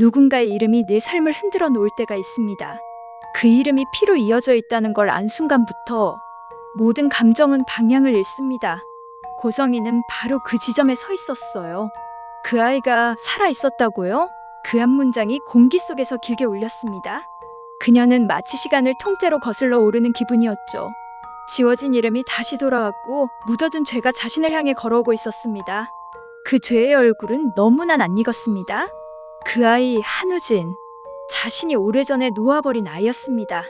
누군가의 이름이 내 삶을 흔들어 놓을 때가 있습니다. 그 이름이 피로 이어져 있다는 걸 안 순간부터 모든 감정은 방향을 잃습니다. 고성이는 바로 그 지점에 서 있었어요. 그 아이가 살아 있었다고요? 그 한 문장이 공기 속에서 길게 울렸습니다. 그녀는 마치 시간을 통째로 거슬러 오르는 기분이었죠. 지워진 이름이 다시 돌아왔고 묻어둔 죄가 자신을 향해 걸어오고 있었습니다. 그 죄의 얼굴은 너무나 낯익었습니다. 그 아이 한우진, 자신이 오래전에 놓아버린 아이였습니다.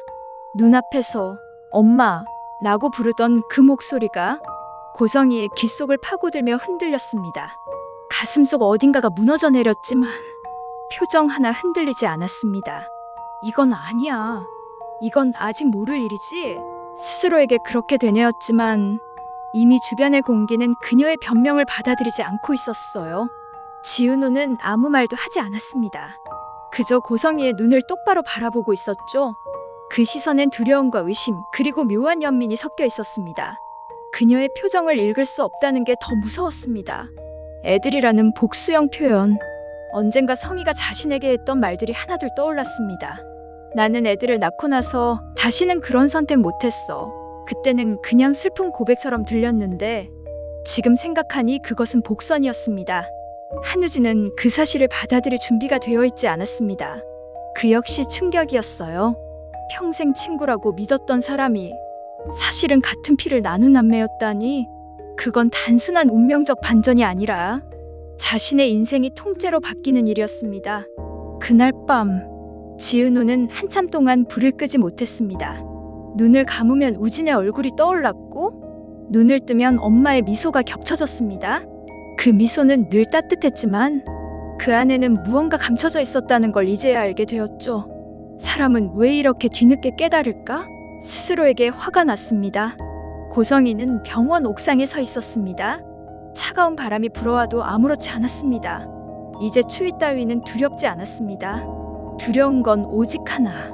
눈앞에서 엄마 라고 부르던 그 목소리가 고성이의 귓속을 파고들며 흔들렸습니다. 가슴속 어딘가가 무너져 내렸지만 표정 하나 흔들리지 않았습니다. 이건 아니야. 이건 아직 모를 일이지. 스스로에게 그렇게 되뇌었지만 이미 주변의 공기는 그녀의 변명을 받아들이지 않고 있었어요. 지은호는 아무 말도 하지 않았습니다. 그저 고성이의 눈을 똑바로 바라보고 있었죠. 그 시선엔 두려움과 의심 그리고 묘한 연민이 섞여 있었습니다. 그녀의 표정을 읽을 수 없다는 게 더 무서웠습니다. 애들이라는 복수형 표현. 언젠가 성희가 자신에게 했던 말들이 하나둘 떠올랐습니다. 나는 애들을 낳고 나서 다시는 그런 선택 못했어. 그때는 그냥 슬픈 고백처럼 들렸는데 지금 생각하니 그것은 복선이었습니다. 한우진은 그 사실을 받아들일 준비가 되어 있지 않았습니다. 그 역시 충격이었어요. 평생 친구라고 믿었던 사람이 사실은 같은 피를 나눈 남매였다니. 그건 단순한 운명적 반전이 아니라 자신의 인생이 통째로 바뀌는 일이었습니다. 그날 밤 지은호는 한참 동안 불을 끄지 못했습니다. 눈을 감으면 우진의 얼굴이 떠올랐고 눈을 뜨면 엄마의 미소가 겹쳐졌습니다. 그 미소는 늘 따뜻했지만 그 안에는 무언가 감춰져 있었다는 걸 이제야 알게 되었죠. 사람은 왜 이렇게 뒤늦게 깨달을까? 스스로에게 화가 났습니다. 고성이는 병원 옥상에 서 있었습니다. 차가운 바람이 불어와도 아무렇지 않았습니다. 이제 추위 따위는 두렵지 않았습니다. 두려운 건 오직 하나.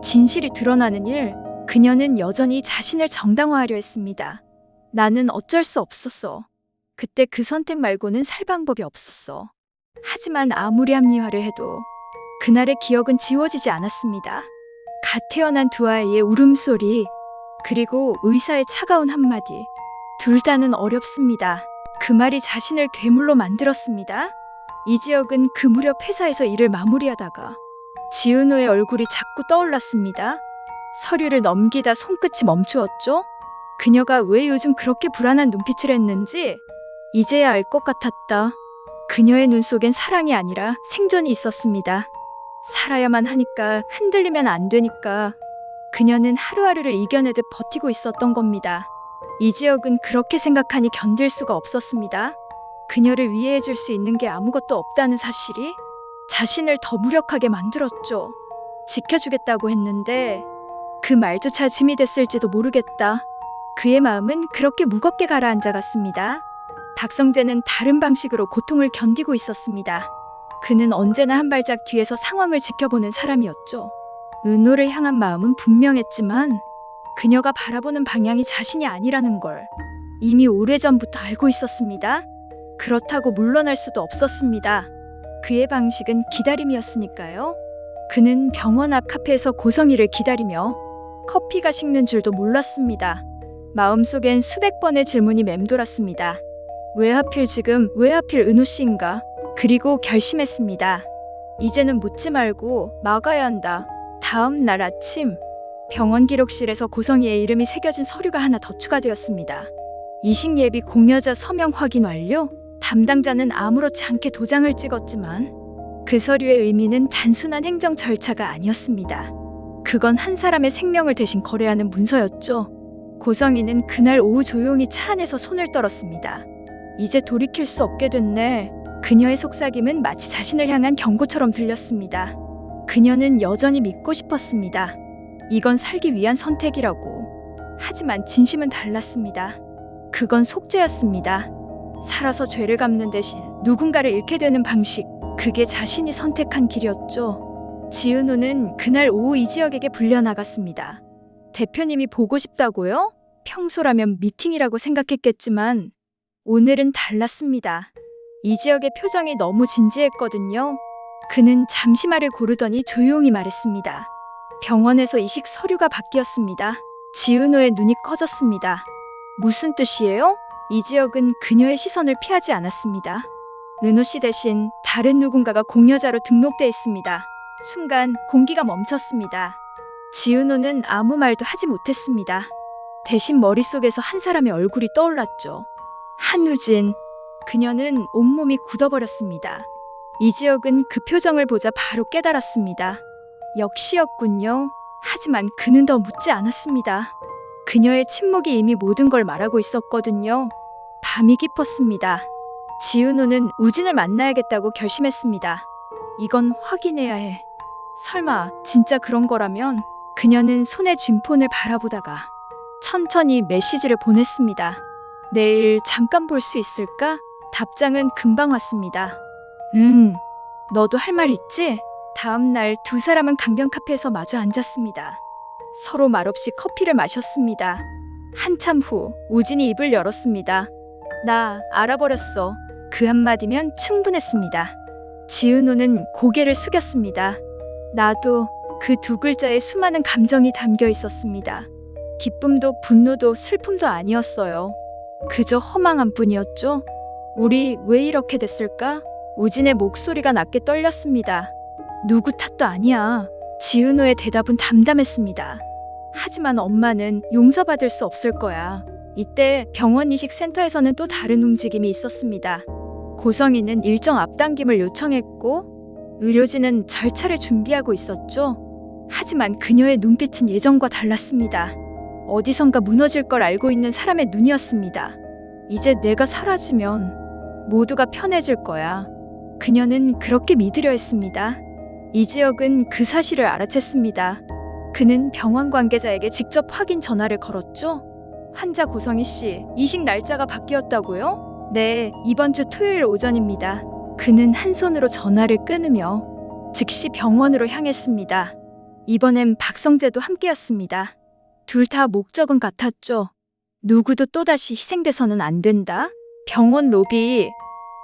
진실이 드러나는 일. 그녀는 여전히 자신을 정당화하려 했습니다. 나는 어쩔 수 없었어. 그때 그 선택 말고는 살 방법이 없었어. 하지만 아무리 합리화를 해도 그날의 기억은 지워지지 않았습니다. 갓 태어난 두 아이의 울음소리, 그리고 의사의 차가운 한마디. 둘 다는 어렵습니다. 그 말이 자신을 괴물로 만들었습니다. 이지혁은 그 무렵 회사에서 일을 마무리하다가 지은호의 얼굴이 자꾸 떠올랐습니다. 서류를 넘기다 손끝이 멈추었죠. 그녀가 왜 요즘 그렇게 불안한 눈빛을 했는지 이제야 알 것 같았다. 그녀의 눈 속엔 사랑이 아니라 생존이 있었습니다. 살아야만 하니까, 흔들리면 안 되니까 그녀는 하루하루를 이겨내듯 버티고 있었던 겁니다. 이지혁은 그렇게 생각하니 견딜 수가 없었습니다. 그녀를 위해해줄 수 있는 게 아무것도 없다는 사실이 자신을 더 무력하게 만들었죠. 지켜주겠다고 했는데 그 말조차 짐이 됐을지도 모르겠다. 그의 마음은 그렇게 무겁게 가라앉아갔습니다. 박성재는 다른 방식으로 고통을 견디고 있었습니다. 그는 언제나 한 발짝 뒤에서 상황을 지켜보는 사람이었죠. 은호를 향한 마음은 분명했지만 그녀가 바라보는 방향이 자신이 아니라는 걸 이미 오래전부터 알고 있었습니다. 그렇다고 물러날 수도 없었습니다. 그의 방식은 기다림이었으니까요. 그는 병원 앞 카페에서 고성이를 기다리며 커피가 식는 줄도 몰랐습니다. 마음속엔 수백 번의 질문이 맴돌았습니다. 왜 하필 지금, 왜 하필 은호 씨인가? 그리고 결심했습니다. 이제는 묻지 말고 막아야 한다. 다음 날 아침 병원 기록실에서 고성이의 이름이 새겨진 서류가 하나 더 추가되었습니다. 이식 예비 공여자 서명 확인 완료. 담당자는 아무렇지 않게 도장을 찍었지만 그 서류의 의미는 단순한 행정 절차가 아니었습니다. 그건 한 사람의 생명을 대신 거래하는 문서였죠. 고성이는 그날 오후 조용히 차 안에서 손을 떨었습니다. 이제 돌이킬 수 없게 됐네. 그녀의 속삭임은 마치 자신을 향한 경고처럼 들렸습니다. 그녀는 여전히 믿고 싶었습니다. 이건 살기 위한 선택이라고. 하지만 진심은 달랐습니다. 그건 속죄였습니다. 살아서 죄를 갚는 대신 누군가를 잃게 되는 방식. 그게 자신이 선택한 길이었죠. 지은호는 그날 오후 이지혁에게 불려나갔습니다. 대표님이 보고 싶다고요? 평소라면 미팅이라고 생각했겠지만 오늘은 달랐습니다. 이지혁의 표정이 너무 진지했거든요. 그는 잠시 말을 고르더니 조용히 말했습니다. 병원에서 이식 서류가 바뀌었습니다. 지은호의 눈이 꺼졌습니다. 무슨 뜻이에요? 이지혁은 그녀의 시선을 피하지 않았습니다. 은호 씨 대신 다른 누군가가 공여자로 등록돼 있습니다. 순간 공기가 멈췄습니다. 지은호는 아무 말도 하지 못했습니다. 대신 머릿속에서 한 사람의 얼굴이 떠올랐죠. 한우진. 그녀는 온몸이 굳어버렸습니다. 이지혁은 그 표정을 보자 바로 깨달았습니다. 역시였군요. 하지만 그는 더 묻지 않았습니다. 그녀의 침묵이 이미 모든 걸 말하고 있었거든요. 밤이 깊었습니다. 지은호는 우진을 만나야겠다고 결심했습니다. 이건 확인해야 해. 설마 진짜 그런 거라면? 그녀는 손에 쥔 폰을 바라보다가 천천히 메시지를 보냈습니다. 내일 잠깐 볼 수 있을까? 답장은 금방 왔습니다. 너도 할 말 있지? 다음 날 두 사람은 강변 카페에서 마주 앉았습니다. 서로 말없이 커피를 마셨습니다. 한참 후 우진이 입을 열었습니다. 나 알아버렸어. 그 한마디면 충분했습니다. 지은호는 고개를 숙였습니다. 나도. 그 두 글자에 수많은 감정이 담겨 있었습니다. 기쁨도 분노도 슬픔도 아니었어요. 그저 허망한 뿐이었죠. 우리 왜 이렇게 됐을까? 우진의 목소리가 낮게 떨렸습니다. 누구 탓도 아니야. 지은호의 대답은 담담했습니다. 하지만 엄마는 용서받을 수 없을 거야. 이때 병원 이식센터에서는 또 다른 움직임이 있었습니다. 고성이는 일정 앞당김을 요청했고 의료진은 절차를 준비하고 있었죠. 하지만 그녀의 눈빛은 예전과 달랐습니다. 어디선가 무너질 걸 알고 있는 사람의 눈이었습니다. 이제 내가 사라지면 모두가 편해질 거야. 그녀는 그렇게 믿으려 했습니다. 이지혁은 그 사실을 알아챘습니다. 그는 병원 관계자에게 직접 확인 전화를 걸었죠. 환자 고성희 씨, 이식 날짜가 바뀌었다고요? 네, 이번 주 토요일 오전입니다. 그는 한 손으로 전화를 끊으며 즉시 병원으로 향했습니다. 이번엔 박성재도 함께였습니다. 둘 다 목적은 같았죠. 누구도 또다시 희생돼서는 안 된다. 병원 로비.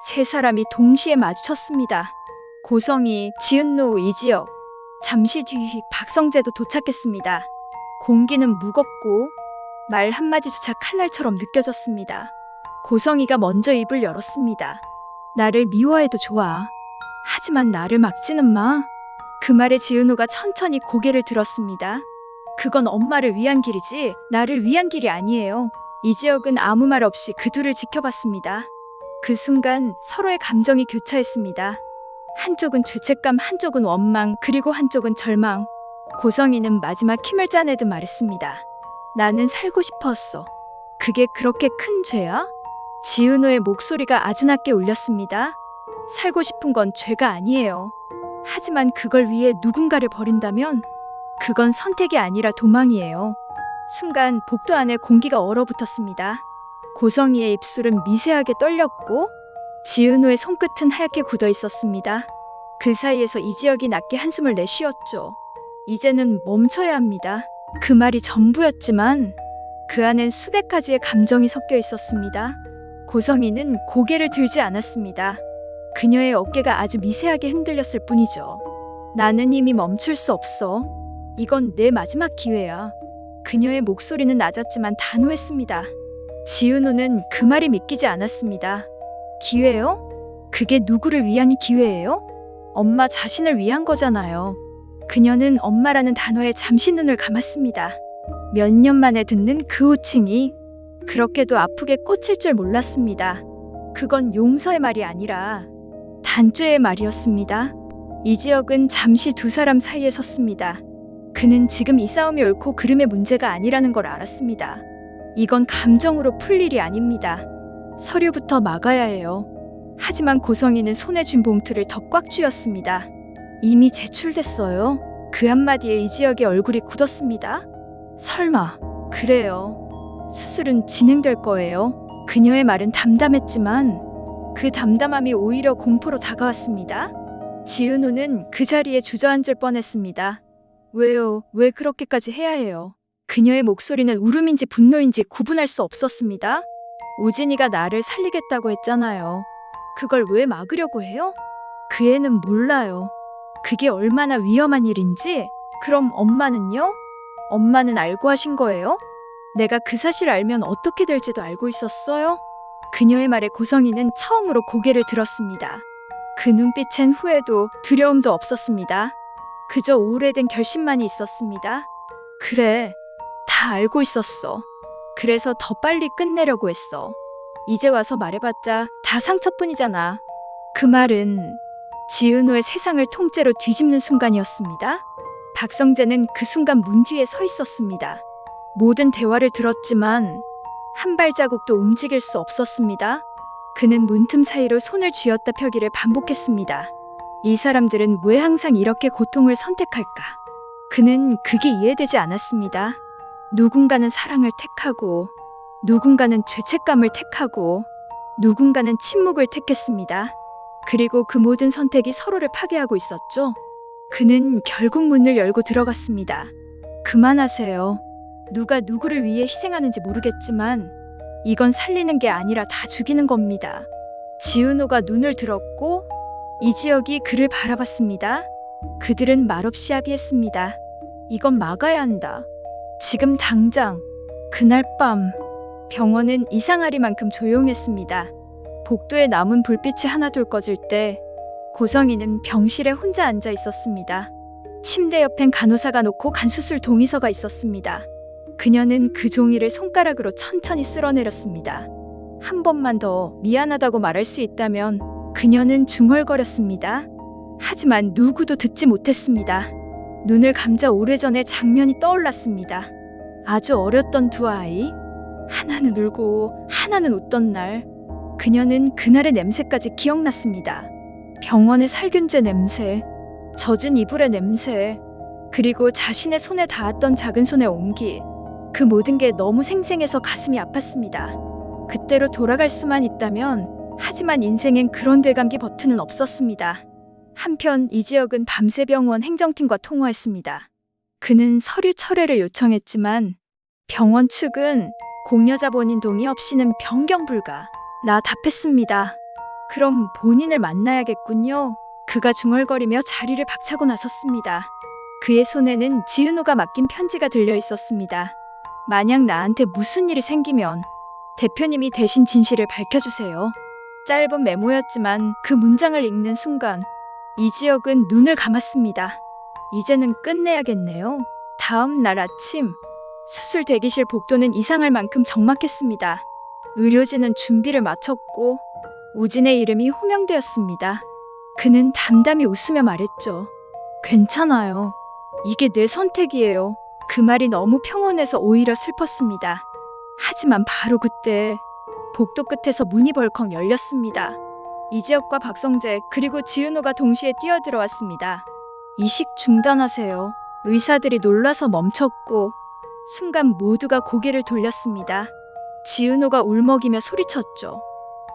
세 사람이 동시에 마주쳤습니다. 고성희, 지은노, 이지혁. 잠시 뒤 박성재도 도착했습니다. 공기는 무겁고 말 한마디조차 칼날처럼 느껴졌습니다. 고성희가 먼저 입을 열었습니다. 나를 미워해도 좋아. 하지만 나를 막지는 마. 그 말에 지은호가 천천히 고개를 들었습니다. 그건 엄마를 위한 길이지 나를 위한 길이 아니에요. 이지혁은 아무 말 없이 그 둘을 지켜봤습니다. 그 순간 서로의 감정이 교차했습니다. 한쪽은 죄책감, 한쪽은 원망, 그리고 한쪽은 절망. 고성희는 마지막 힘을 짜내듯 말했습니다. 나는 살고 싶었어. 그게 그렇게 큰 죄야? 지은호의 목소리가 아주 낮게 울렸습니다. 살고 싶은 건 죄가 아니에요. 하지만 그걸 위해 누군가를 버린다면 그건 선택이 아니라 도망이에요. 순간 복도 안에 공기가 얼어붙었습니다. 고성희의 입술은 미세하게 떨렸고 지은호의 손끝은 하얗게 굳어 있었습니다. 그 사이에서 이지혁이 낮게 한숨을 내쉬었죠. 이제는 멈춰야 합니다. 그 말이 전부였지만 그 안엔 수백 가지의 감정이 섞여 있었습니다. 고성희는 고개를 들지 않았습니다. 그녀의 어깨가 아주 미세하게 흔들렸을 뿐이죠. 나는 이미 멈출 수 없어. 이건 내 마지막 기회야. 그녀의 목소리는 낮았지만 단호했습니다. 지은호는 그 말이 믿기지 않았습니다. 기회요? 그게 누구를 위한 기회예요? 엄마 자신을 위한 거잖아요. 그녀는 엄마라는 단어에 잠시 눈을 감았습니다. 몇 년 만에 듣는 그 호칭이 그렇게도 아프게 꽂힐 줄 몰랐습니다. 그건 용서의 말이 아니라 단죄의 말이었습니다. 이지혁은 잠시 두 사람 사이에 섰습니다. 그는 지금 이 싸움이 옳고 그름의 문제가 아니라는 걸 알았습니다. 이건 감정으로 풀 일이 아닙니다. 서류부터 막아야 해요. 하지만 고성희는 손에 쥔 봉투를 더 꽉 쥐었습니다. 이미 제출됐어요. 그 한마디에 이지혁의 얼굴이 굳었습니다. 설마, 그래요. 수술은 진행될 거예요. 그녀의 말은 담담했지만 그 담담함이 오히려 공포로 다가왔습니다. 지은호는 그 자리에 주저앉을 뻔했습니다. 왜요? 왜 그렇게까지 해야 해요? 그녀의 목소리는 울음인지 분노인지 구분할 수 없었습니다. 우진이가 나를 살리겠다고 했잖아요. 그걸 왜 막으려고 해요? 그 애는 몰라요. 그게 얼마나 위험한 일인지. 그럼 엄마는요? 엄마는 알고 하신 거예요? 내가 그 사실을 알면 어떻게 될지도 알고 있었어요? 그녀의 말에 고성이는 처음으로 고개를 들었습니다. 그 눈빛엔 후회도 두려움도 없었습니다. 그저 오래된 결심만이 있었습니다. 그래, 다 알고 있었어. 그래서 더 빨리 끝내려고 했어. 이제 와서 말해봤자 다 상처뿐이잖아. 그 말은 지은호의 세상을 통째로 뒤집는 순간이었습니다. 박성재는 그 순간 문 뒤에 서 있었습니다. 모든 대화를 들었지만 한 발자국도 움직일 수 없었습니다. 그는 문틈 사이로 손을 쥐었다 펴기를 반복했습니다. 이 사람들은 왜 항상 이렇게 고통을 선택할까? 그는 그게 이해되지 않았습니다. 누군가는 사랑을 택하고, 누군가는 죄책감을 택하고, 누군가는 침묵을 택했습니다. 그리고 그 모든 선택이 서로를 파괴하고 있었죠. 그는 결국 문을 열고 들어갔습니다. 그만하세요. 누가 누구를 위해 희생하는지 모르겠지만 이건 살리는 게 아니라 다 죽이는 겁니다. 지은호가 눈을 들었고 이지혁이 그를 바라봤습니다. 그들은 말없이 합의했습니다. 이건 막아야 한다. 지금 당장. 그날 밤 병원은 이상하리만큼 조용했습니다. 복도에 남은 불빛이 하나둘 꺼질 때 고성이는 병실에 혼자 앉아 있었습니다. 침대 옆엔 간호사가 놓고 간 수술 동의서가 있었습니다. 그녀는 그 종이를 손가락으로 천천히 쓸어내렸습니다. 한 번만 더 미안하다고 말할 수 있다면. 그녀는 중얼거렸습니다. 하지만 누구도 듣지 못했습니다. 눈을 감자 오래전의 장면이 떠올랐습니다. 아주 어렸던 두 아이. 하나는 울고 하나는 웃던 날. 그녀는 그날의 냄새까지 기억났습니다. 병원의 살균제 냄새, 젖은 이불의 냄새, 그리고 자신의 손에 닿았던 작은 손의 온기. 그 모든 게 너무 생생해서 가슴이 아팠습니다. 그때로 돌아갈 수만 있다면. 하지만 인생엔 그런 되감기 버튼은 없었습니다. 한편 이지혁은 밤새 병원 행정팀과 통화했습니다. 그는 서류 철회를 요청했지만 병원 측은 공여자 본인 동의 없이는 변경 불가. 라 답했습니다. 그럼 본인을 만나야겠군요. 그가 중얼거리며 자리를 박차고 나섰습니다. 그의 손에는 지은호가 맡긴 편지가 들려 있었습니다. 만약 나한테 무슨 일이 생기면 대표님이 대신 진실을 밝혀주세요. 짧은 메모였지만 그 문장을 읽는 순간 이지혁은 눈을 감았습니다. 이제는 끝내야겠네요. 다음 날 아침 수술 대기실 복도는 이상할 만큼 적막했습니다. 의료진은 준비를 마쳤고 우진의 이름이 호명되었습니다. 그는 담담히 웃으며 말했죠. 괜찮아요. 이게 내 선택이에요. 그 말이 너무 평온해서 오히려 슬펐습니다. 하지만 바로 그때 복도 끝에서 문이 벌컥 열렸습니다. 이지혁과 박성재 그리고 지은호가 동시에 뛰어들어왔습니다. 이식 중단하세요. 의사들이 놀라서 멈췄고 순간 모두가 고개를 돌렸습니다. 지은호가 울먹이며 소리쳤죠.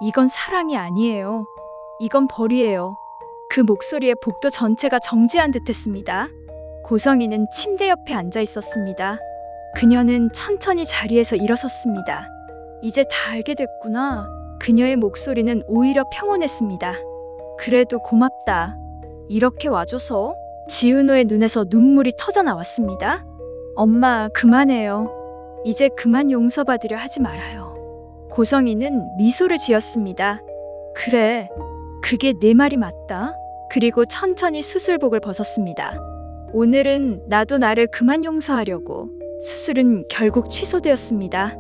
이건 사랑이 아니에요. 이건 벌이에요. 그 목소리에 복도 전체가 정지한 듯했습니다. 고성이는 침대 옆에 앉아 있었습니다. 그녀는 천천히 자리에서 일어섰습니다. 이제 다 알게 됐구나. 그녀의 목소리는 오히려 평온했습니다. 그래도 고맙다. 이렇게 와줘서. 지은호의 눈에서 눈물이 터져 나왔습니다. 엄마, 그만해요. 이제 그만 용서받으려 하지 말아요. 고성이는 미소를 지었습니다. 그래, 그게 내 말이 맞다. 그리고 천천히 수술복을 벗었습니다. 오늘은 나도 나를 그만 용서하려고. 수술은 결국 취소되었습니다.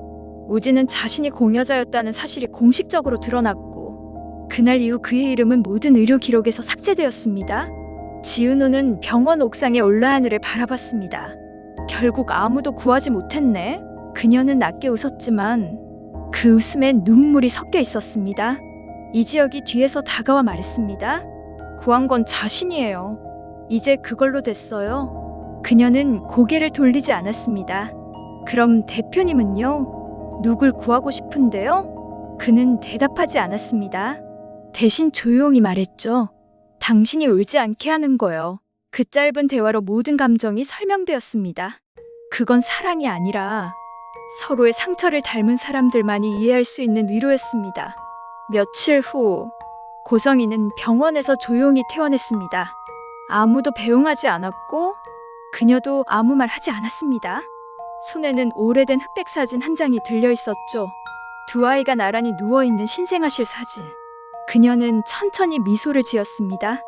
우진은 자신이 공여자였다는 사실이 공식적으로 드러났고 그날 이후 그의 이름은 모든 의료 기록에서 삭제되었습니다. 지은호는 병원 옥상에 올라 하늘을 바라봤습니다. 결국 아무도 구하지 못했네. 그녀는 낮게 웃었지만 그 웃음엔 눈물이 섞여 있었습니다. 이지혁이 뒤에서 다가와 말했습니다. 구한 건 자신이에요. 이제 그걸로 됐어요. 그녀는 고개를 돌리지 않았습니다. 그럼 대표님은요? 누굴 구하고 싶은데요? 그는 대답하지 않았습니다. 대신 조용히 말했죠. 당신이 울지 않게 하는 거요. 그 짧은 대화로 모든 감정이 설명되었습니다. 그건 사랑이 아니라 서로의 상처를 닮은 사람들만이 이해할 수 있는 위로였습니다. 며칠 후 고성이는 병원에서 조용히 퇴원했습니다. 아무도 배웅하지 않았고 그녀도 아무 말 하지 않았습니다. 손에는 오래된 흑백 사진 한 장이 들려 있었죠. 두 아이가 나란히 누워있는 신생아실 사진. 그녀는 천천히 미소를 지었습니다.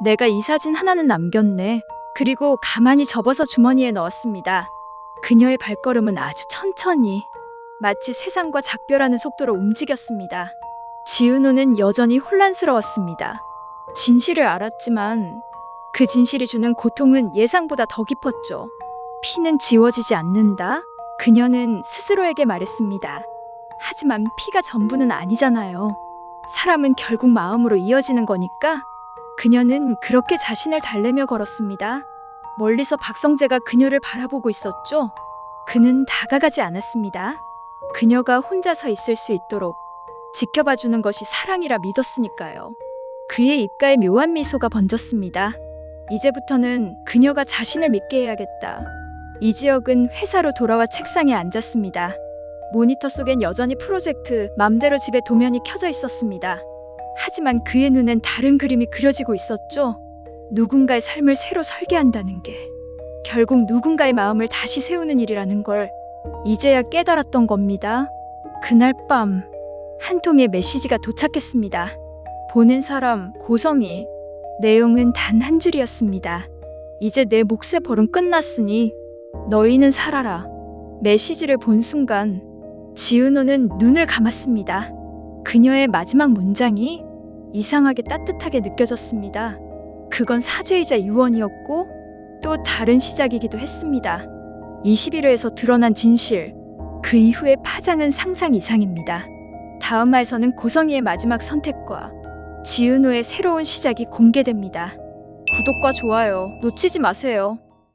내가 이 사진 하나는 남겼네. 그리고 가만히 접어서 주머니에 넣었습니다. 그녀의 발걸음은 아주 천천히, 마치 세상과 작별하는 속도로 움직였습니다. 지은호는 여전히 혼란스러웠습니다. 진실을 알았지만 그 진실이 주는 고통은 예상보다 더 깊었죠. 피는 지워지지 않는다? 그녀는 스스로에게 말했습니다. 하지만 피가 전부는 아니잖아요. 사람은 결국 마음으로 이어지는 거니까. 그녀는 그렇게 자신을 달래며 걸었습니다. 멀리서 박성재가 그녀를 바라보고 있었죠. 그는 다가가지 않았습니다. 그녀가 혼자 서 있을 수 있도록 지켜봐주는 것이 사랑이라 믿었으니까요. 그의 입가에 묘한 미소가 번졌습니다. 이제부터는 그녀가 자신을 믿게 해야겠다. 이지혁은 회사로 돌아와 책상에 앉았습니다. 모니터 속엔 여전히 프로젝트 맘대로 집에 도면이 켜져 있었습니다. 하지만 그의 눈엔 다른 그림이 그려지고 있었죠. 누군가의 삶을 새로 설계한다는 게 결국 누군가의 마음을 다시 세우는 일이라는 걸 이제야 깨달았던 겁니다. 그날 밤 한 통의 메시지가 도착했습니다. 보낸 사람 고성희. 내용은 단 한 줄이었습니다. 이제 내 몫의 벌은 끝났으니 너희는 살아라. 메시지를 본 순간 지은호는 눈을 감았습니다. 그녀의 마지막 문장이 이상하게 따뜻하게 느껴졌습니다. 그건 사죄이자 유언이었고 또 다른 시작이기도 했습니다. 21회에서 드러난 진실, 그 이후의 파장은 상상 이상입니다. 다음 화에서는 고성희의 마지막 선택과 지은호의 새로운 시작이 공개됩니다. 구독과 좋아요 놓치지 마세요.